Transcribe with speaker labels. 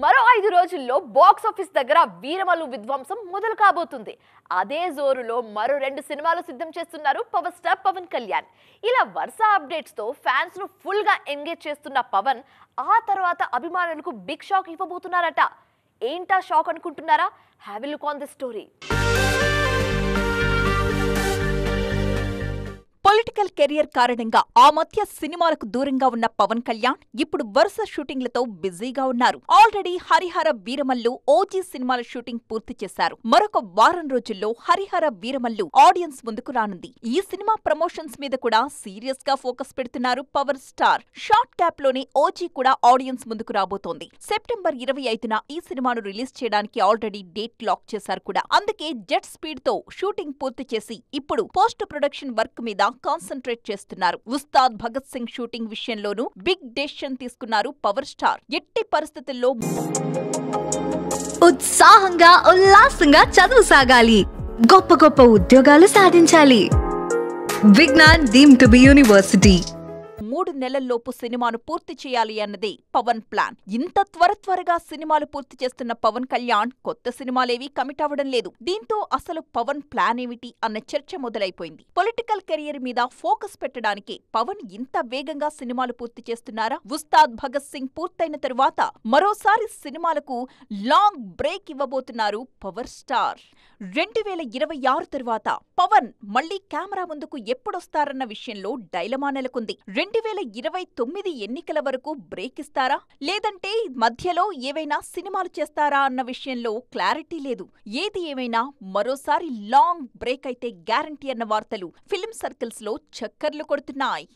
Speaker 1: మరో 5 రోజుల్లో box office దగ్గర వీరమల్లు విధ్వంసం మొదలు కాబోతుంది. అదే జోరులో మరో 2 సినిమాలు సిద్ధం చేస్తున్నారు పవర్ స్టార్ పవన్ కళ్యాణ్. ఇలా వరుస అప్డేట్స్ తో ఫ్యాన్స్ ను ఫుల్ గా ఎంగేజ్ చేస్తున్న పవన్ ఆ తర్వాత అభిమానులకు బిగ్ షాక్ ఇవ్వబోతున్నారట. ఏంటా షాక్ అనుకుంటున్నారా? Have a look on the story.
Speaker 2: Political career కారణంగా ఆ మధ్య సినిమాలకు దూరంగా ఉన్న పవన్ కళ్యాణ్ ఇప్పుడు వరుస షూటింగ్లతో బిజీగా ఉన్నారు. ఆల్రెడీ హరిహర వీరమల్లు ఓజీ సినిమాల షూటింగ్ పూర్తి చేశారు. మరొక వారం రోజుల్లో హరిహర వీరమల్లు ఆడియన్స్ ముందుకు రానుంది. ఈ సినిమా ప్రమోషన్స్ మీద కూడా సీరియస్ గా ఫోకస్ పెడుతున్నారు పవర్ స్టార్. షార్ట్ క్యాప్ లోనే ఓజీ కూడా ఆడియన్స్ ముందుకు రాబోతోంది. సెప్టెంబర్ 25న ఈ సినిమాను రిలీజ్ చేయడానికి ఆల్రెడీ డేట్ లాక్ చేశారు కూడా. అందుకే జెట్ స్పీడ్ తో షూటింగ్ పూర్తి చేసి ఇప్పుడు పోస్ట్ ప్రొడక్షన్ వర్క్ మీద కాన్సంట్రేట్ చేస్తున్నారు. ఉస్తాద్ భగత్ సింగ్ షూటింగ్ విషయంలోనూ బిగ్ డెసిషన్ తీసుకున్నారు పవర్ స్టార్. ఎట్టి పరిస్థితుల్లో
Speaker 3: ఉత్సాహంగా ఉల్లాసంగా చదువు సాగాలి, గొప్ప గొప్ప ఉద్యోగాలు సాధించాలి. Vignan deemed to be university
Speaker 2: 3 నెలల్లోపు సినిమాను పూర్తి చేయాలి అన్నదే పవన్ ప్లాన్. ఇంత త్వరగా సినిమాలు పూర్తి చేస్తున్న పవన్ కళ్యాణ్ కొత్త సినిమాలేవీ కమిట్ అవ్వడం లేదు. దీంతో అసలు పవన్ ప్లాన్ ఏమిటి అన్న చర్చ మొదలైపోయింది. పొలిటికల్ కెరియర్ మీద ఫోకస్ పెట్టడానికి పవన్ ఇంత వేగంగా సినిమాలు పూర్తి చేస్తున్నారా? ఉస్తాద్ భగత్ సింగ్ పూర్తయిన తరువాత మరోసారి సినిమాలకు లాంగ్ బ్రేక్ ఇవ్వబోతున్నారు పవర్ స్టార్. 2026 తరువాత పవన్ మళ్లీ కెమెరా ముందుకు ఎప్పుడొస్తారన్న విషయంలో డైలమా నెలకొంది. 2029 ఎన్నికల వరకు బ్రేక్ ఇస్తారా, లేదంటే మధ్యలో ఏవైనా సినిమాలు చేస్తారా అన్న విషయంలో క్లారిటీ లేదు. ఏది ఏమైనా మరోసారి లాంగ్ బ్రేక్ అయితే గ్యారంటీ అన్న వార్తలు ఫిల్మ్ సర్కిల్స్ లో చక్కర్లు కొడుతున్నాయి.